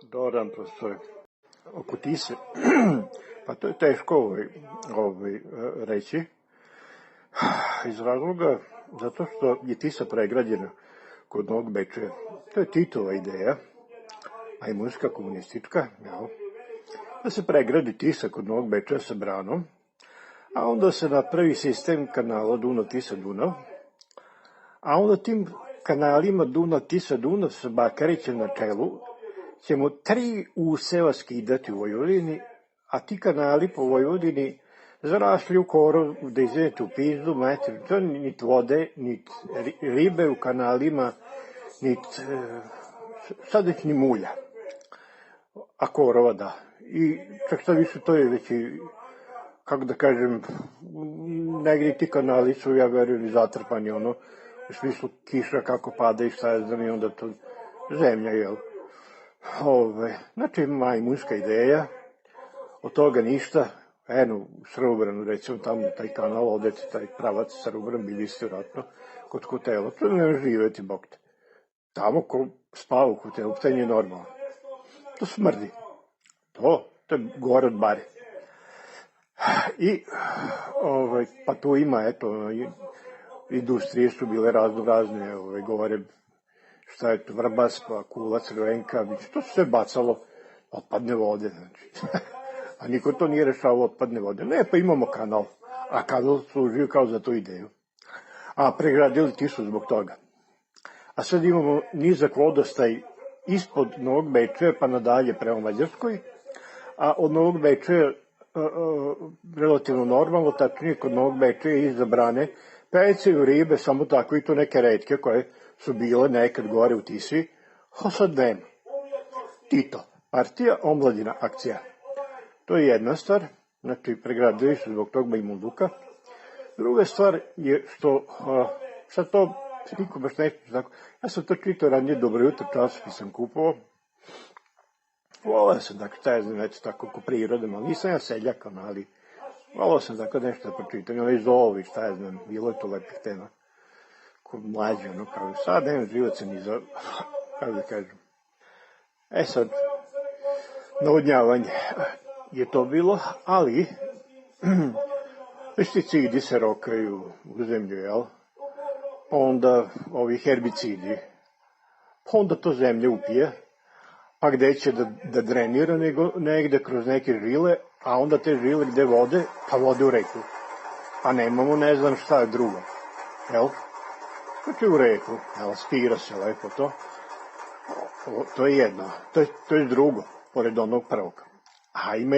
Dobar dan, profesore. Oko Tise, pa to je teško reći, iz razloga zato što je Tisa pregrađena kod Novog Bečeja. To je Titova ideja, majmunska, komunistička, da se pregradi Tisa kod Novog Bečeja sa branom, a onda se napravi sistem kanala Dunav-Tisa-Dunav, a onda tim kanalima Dunav-Tisa-Dunav sa Bakarićem na čelu ćemo 3 useva skidati u Vojvodini, a ti kanali po Vojvodini zarašli u korov, da izvedete u pizdu, to nit vode, nit ribe u kanalima, nit sad već ni mulja, a korova da. I čak sad više to je već i, kako da kažem, negdje ti kanali su, ja verujem, zatrpani, u smislu kiša kako pada i šta je znam, i onda to zemlja, jel? Znači, majmunska ideja, od toga ništa. Eno, u Srbobranu, recimo, tamo taj kanal, odete taj pravac Srbobran, bili ste vratno kod hotela, to ne živeti, bog te. Tamo ko spava u hotelu, to nije normalno. To smrdi. To je gore od bare. I, pa tu ima, eto, industrije su bile razne, gore, šta je to, Vrbas, pa Kula, Crvenka, to se sve bacalo otpadne vode, znači. A niko to nije rešao otpadne vode. Ne, pa imamo kanal, a kanal služio kao za tu ideju. A pregradili Tisu zbog toga. A sad imamo nizak vodostaj ispod Novog Bečeja, pa nadalje prema Mađarskoj, a od Novog Bečeja relativno normalno, tačnije kod Novog Bečeja iza brane pecaju ribe, samo tako i to neke retke koje su bile nekad gore u Tisi, a sad nema. Tito, partija, omladina, akcija. To je jedna stvar, znači pregradili su zbog tog majmunluka. Druga stvar je što, sad to niko baš nešto tako, ja sam to čitao ranije, Dobro jutro, časopis sam kupovao. Volao sam, dakle, šta je znam, tako ko prirodom, ali nisam ja seljak, ali volao sam tako nešto da pročitam, ali zovi, šta je znam, bilo je to lepih tema. Ko mlađe, kao sad, nemam živaca ni za, kako da kažem. Sad, navodnjavanje je to bilo, ali pesticidi se rokaju u zemlju, jel? Onda ovi herbicidi, pa onda to zemlja upije, pa gde će da drenira, nego negde kroz neke žile, a onda te žile gde vode, pa vode u reku. A nemamo ne znam šta je drugo, jel? Znači u reku, jel, spira se lepo to. To je jedno, to je drugo, pored onog prvog. A ima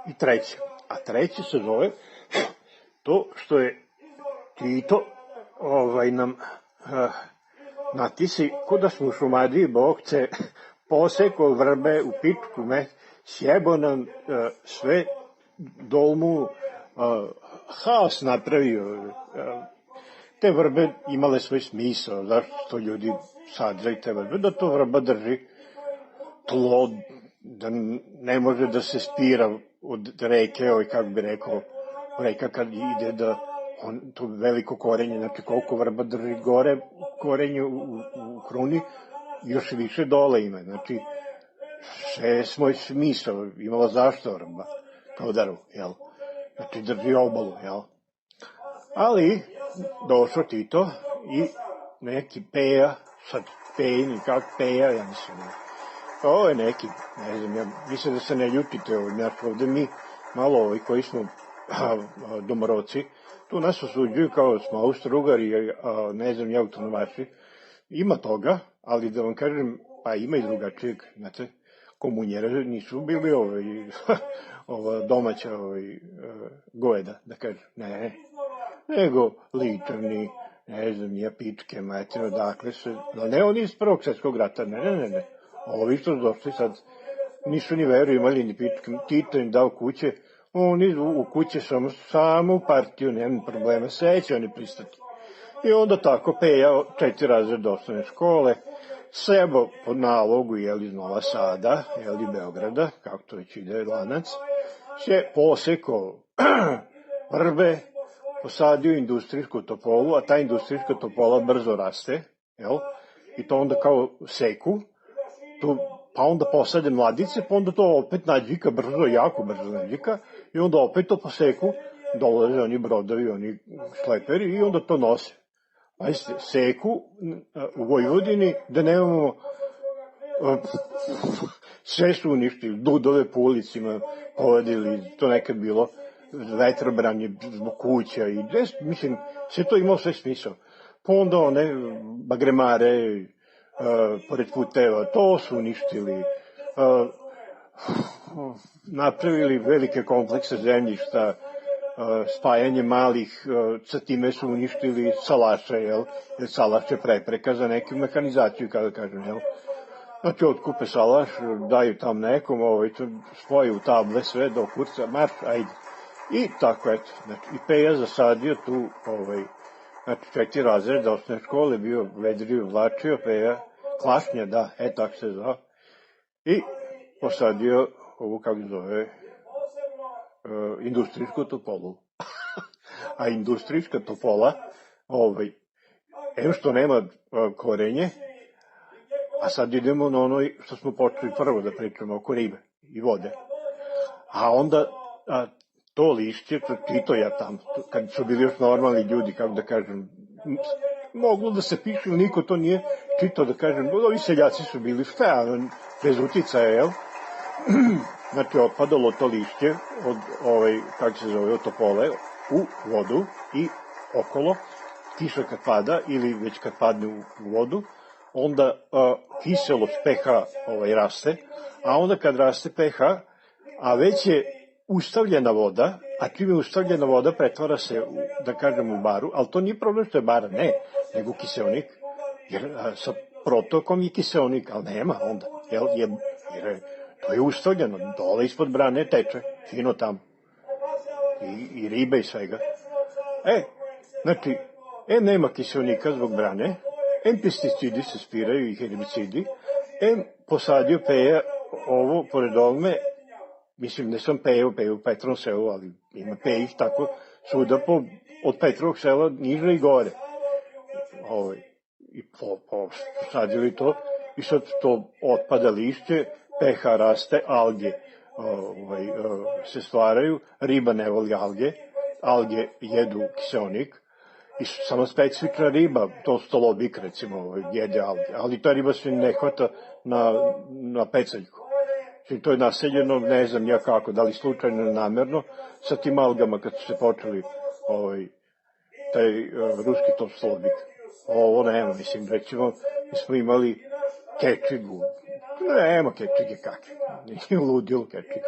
i treće. A treće se zove to što je Tito nam na Tisi, kuda smo u Šumadiji, Bogce, posekao vrbe u pičku, sjebo nam sve dolmu, haos napravio. Te vrbe imale svoj smisao, zašto ljudi sadzaju te vrbe, da to vrba drži tlo, da ne može da se spira od reke, kako bi rekao, reka kad ide da to veliko korenje, znači koliko vrba drži gore korenje u kruni, još više dole ima, znači sve svoj smisao, imala zašto vrba, kao drvo, jel? Znači drži obalu, jel? Ali došao Tito i neki Peja, sad Pejni, kako Peja, ja mislim, ovo je neki, ne znam, ja mislim da se ne ljutite ovdje mi malo koji smo domorodci, tu nas osuđuju kao smo Austro-Ugari, ne znam, autonomaši, ima toga, ali da vam kažem, pa ima i drugačijeg, znate, komunjera nisu bili domaća gojeda, da kažem, ne, nego ličevni, ne znam, nije pičke, mater, odakle se, ne oni iz Prvog svjetskog rata, ne, ovi što došli sad, nisu ni veru imali ni pičke, Tito im dao kuće, oni u kuće samo u partiju, nema problema, sve će oni pristati. I onda tako Peja 4 razreda osnovne škole, sebo po nalogu, iz Nova Sada, Beograda, kako to već ide lanac, se posekao vrbe, posadio industrijsku topolu, a ta industrijska topola brzo raste, jel? I to onda kao seku, tu pa onda posade mladice, pa onda to opet nadvika brzo, jako brzo nadvika, i onda opet to poseku, dolaze oni brodovi, oni šleperi, i onda to nose. Pazite, seku u Vojvodini, da nemamo, sve su uništili, dudove po ulicima povedili, to nekad bilo vetrobranje zbog kuća, i mislim, sve to imalo sve smisao. Pa onda one bagremare, pored puteva, to su uništili, napravili velike komplekse zemljišta, spajanje malih, sa time su uništili salaše, jer salaš je prepreka za neku mehanizaciju, kada kažem, jel? Znači, otkupe salaš, daju tam nekom, spoje u table sve do kurca, marš, ajde. I tako, eto, znači, i Peja zasadio tu, znači, 4 razreda osnovne škole, bio vedrio, vlačio, Peja, Klašnja, da, tako se zvao, i posadio ovu, kako zove, industrijsku topolu. A industrijska topola, što nema korenje, a sad idemo na ono što smo počeli prvo da pričamo, oko ribe i vode. A onda to lišće, čito ja tamo, kad su bili još normalni ljudi, kako da kažem, moglo da se piše, niko to nije čitao, da kažem, ovi seljaci su bili šta, bez uticaja, jel? Znači, otpadalo to lišće od, kako se zove, od topole u vodu i okolo, kiša kad pada ili već kad padne u vodu, onda kiselost pH raste, a onda kad raste pH, a već je ustavljena voda, a čim je ustavljena voda pretvara se, da kažem, u baru, ali to nije problem što je bara, ne, nego kiseonik, jer sa protokom je kiseonik, ali nema onda, jer to je ustavljeno, dole ispod brane teče, fino tamo, i ribe i svega. Znači, nema kiseonika zbog brane, pesticidi se spiraju i herbicidi, posadio Peja ovo pored ovome, mislim, ne sam Peja u Petrovom selu, ali ima Pejih tako svuda od Petrovog sela niže i gore. I posadili to, i sad to otpada lišće, pH raste, alge se stvaraju, riba ne voli alge jedu kiseonik, i samo specifična riba, to stolobik recimo, jede alge, ali ta riba se ne hvata na pecaljku. Znači, to je naseljeno, ne znam ja kako, da li slučajno ili namerno, sa tim algama kad su se počeli taj ruski to stolobik. Ovo nema, mislim, recimo, mi smo imali kečigu, nema kečige kakve, nije ludilo kečiga.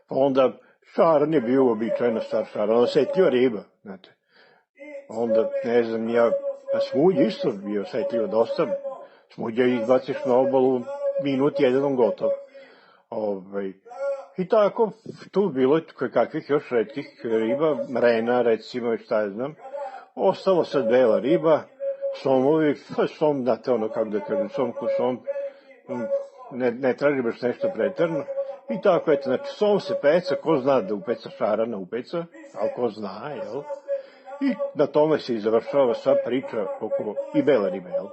Pa onda šaran je bio običajna star šaran, osetljiva riba, znate. Onda, ne znam, smuđ isto bio osetljiva dosta, smuđa izbaciš na obalu, minut jedan gotov. I tako, tu bilo kakvih još retkih riba, mrena, recimo, šta ja znam, ostalo sad bela riba, somovi, som, znate ono, kako da kažem, som ko som, ne traži baš nešto preterno, i tako, eto, znači, som se peca, ko zna da upeca šarana upeca, ali ko zna, jel? I na tome se i završava sva priča oko i bele ribe, jel?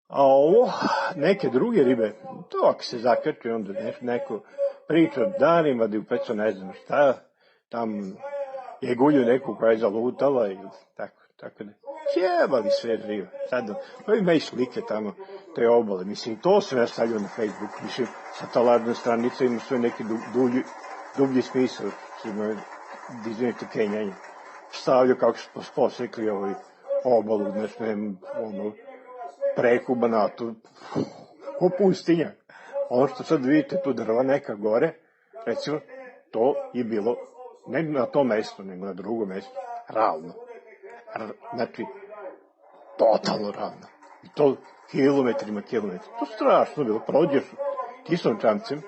A ovo, neke druge ribe, to ako se zakači, onda neko priča danima da je upeca ne znam šta, tam je gulju neku koja je zalutala ili tako da. Sjebali sve živo. Sad, ima i slike tamo, te obale, mislim, to sam ja stavio na Facebook, mislim, sa ta lažna stranica ima sve neki dublji smisao, izvinite kenjanje. Stavljaju kako su posekli obalu, znači, preko Banatu, ko pustinja. Ono što sad vidite, tu drva neka gore, recimo, to je bilo, ne na tom mestu, nego na drugom mestu, ravno. Znači, totalno ravno. I to kilometrima. To strašno bilo, prođeš kisom čamcem,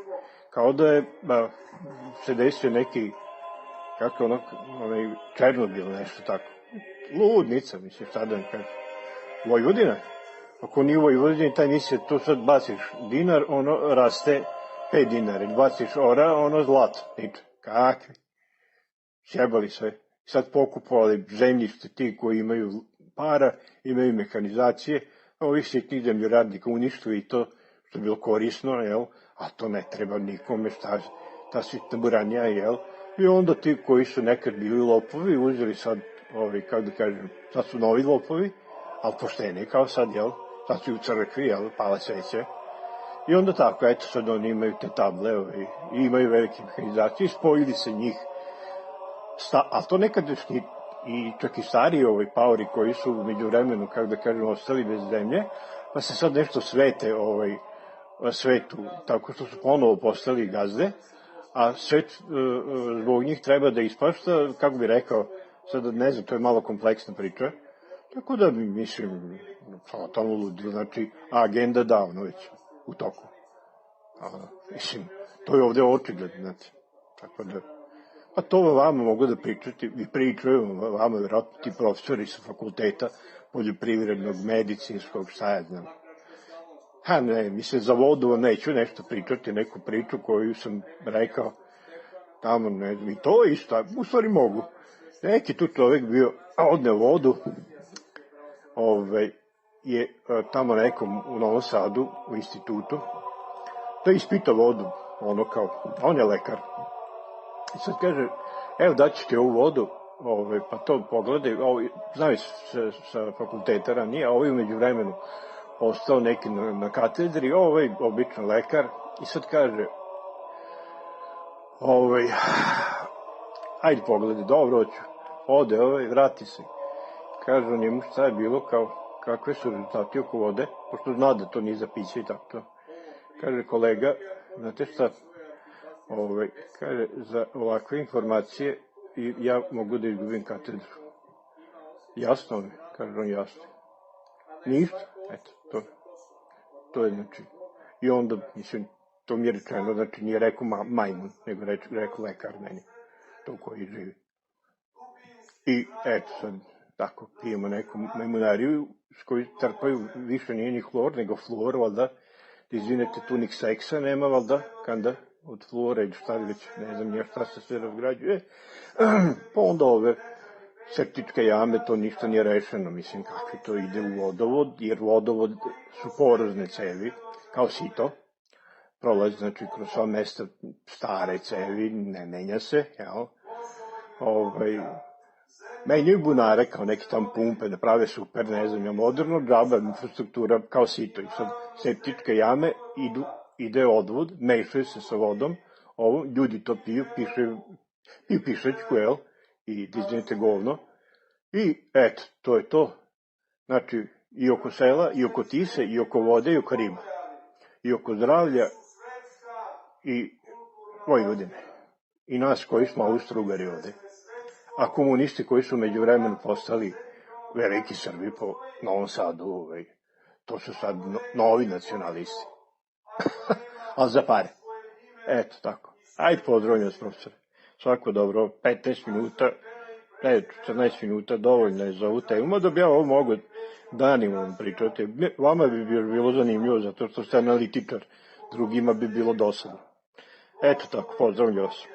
kao da je se desio neki, kako onaj Černobil, nešto tako. Ludnica, mislim, šta da vam kažem. Vojvodina. Ako nije u Vojvodini, taj misli, tu sad baciš dinar, ono raste 5 dinara. Baciš ora, ono zlato. Niče. Kakvi? Sjebali sve. Sad pokupovali zemljište ti koji imaju para, imaju mehanizacije, ovih sitnih zemljoradnika uništili i to što je bilo korisno, jel, a to ne treba nikome, ta sitna buranija, jel, i onda ti koji su nekad bili lopovi, uzeli sad, kako da kažem, sad su novi lopovi, ali pošteni kao sad, jel, sad su u crkvi, jel, pala sveće, i onda tako, eto, sad oni imaju te table, i imaju velike mehanizacije, spojili se njih, a to nekadašnji, i čak i stariji paori koji su među vremenu, kako da kažem, ostali bez zemlje, pa se sad nešto svete svetu, tako što su ponovo postali gazde, a svet zbog njih treba da ispašta, kako bi rekao, sad ne znam, to je malo kompleksna priča, tako da bi, mislim, totalno ludilo, znači, agenda davno već u toku. Mislim, to je ovde očigledno, znači, tako da, pa to vama mogu da pričati, i pričaju vama, vjerojatno ti profesori sa fakulteta poljoprivrednog, medicinskog, šta ja znam. Ne, mislim, za vodu neću nešto pričati, neku priču koju sam rekao tamo, ne znam, i to isto, u stvari mogu. Neki tu čovek bio, odneo vodu, je tamo nekom u Novom Sadu, u institutu, da je ispitao vodu, ono kao, on je lekar. I sad kaže, evo daći ti ovu vodu, pa to pogledaj, znaju sa fakulteta ranije, a ovaj umeđu vremenu ostao neki na katedri, obično lekar, i sad kaže, ajde pogledaj, dobro hoću, ode, vrati se. Kaže on njemu šta je bilo, kakve su rezultati oko vode, pošto zna da to nije za piće i tako. Kaže kolega, znate šta, kaže, za ovakve informacije ja mogu da izgubim katedru. Jasno mi, kaže on, jasno. Ništa, eto, to je, znači, i onda, mislim, to mi je rečeno, znači, nije rekao majmun, nego rekao lekar meni, to koji živi. I, eto, sad, tako, pijemo neku majmunariju s koju trpaju, više nije ni hlor, nego fluor, valjda, izvinete, tu nik seksa nema, valjda, kanda, od fluora ili šta već, ne znam nije šta se sve razgrađuje, pa onda ove septičke jame, to ništa nije rešeno, mislim, kakvi to ide u vodovod, jer vodovod su porozne cevi, kao sito, prolazi, znači, kroz sva mesta stare cevi, ne menja se, jel, menjaju bunare, kao neki tam pumpe, da prave super, ne znam, ja moderno, džaba, infrastruktura, kao sito, i sad septičke jame ide odvod, mešaju se sa vodom, ljudi to piju pišačku, jel, i da izvinite govno, i eto, to je to. Znači, i oko sela, i oko Tise, i oko vode, i oko riba, i oko zdravlja, i Vojvodine, i nas koji smo Austro-Ugari ovde, a komunisti koji su među vremenu postali veliki Srbi po Novom Sadu, to su sad novi nacionalisti. Ali za pare. Eto, tako. Ajde, pozdravljam vas, profesore. Svako dobro, 15 minuta, 14 minuta, dovoljno je za ovu temu, da bi ja ovo mogo danima vam pričati. Vama bi bilo zanimljivo, zato što ste analitičar, drugima bi bilo dosadno. Eto tako, pozdravljam vas.